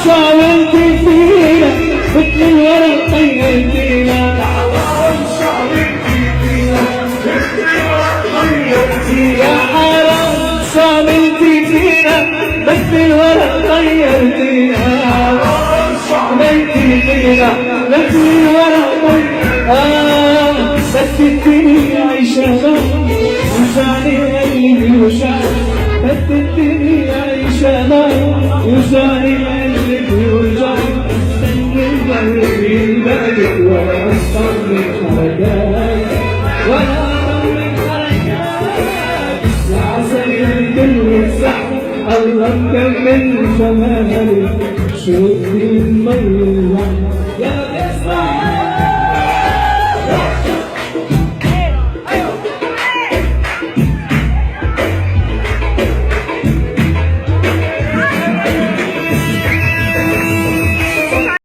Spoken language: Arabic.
شعلتي فينا مثل الورق طيرتينا يا حرام شعلتي فينا مثل الورق طيرتينا شعلتي فينا مثل الورق طيرتينا سكتني عيشة وجعني قلبي وجعني سكتني عيشة وجعني قلبي وجعني استني قلبي البلد ولا أصطني حركات ولا أصطني حركات العسل كل الزحمة الله مكمل جمالي شوفي المي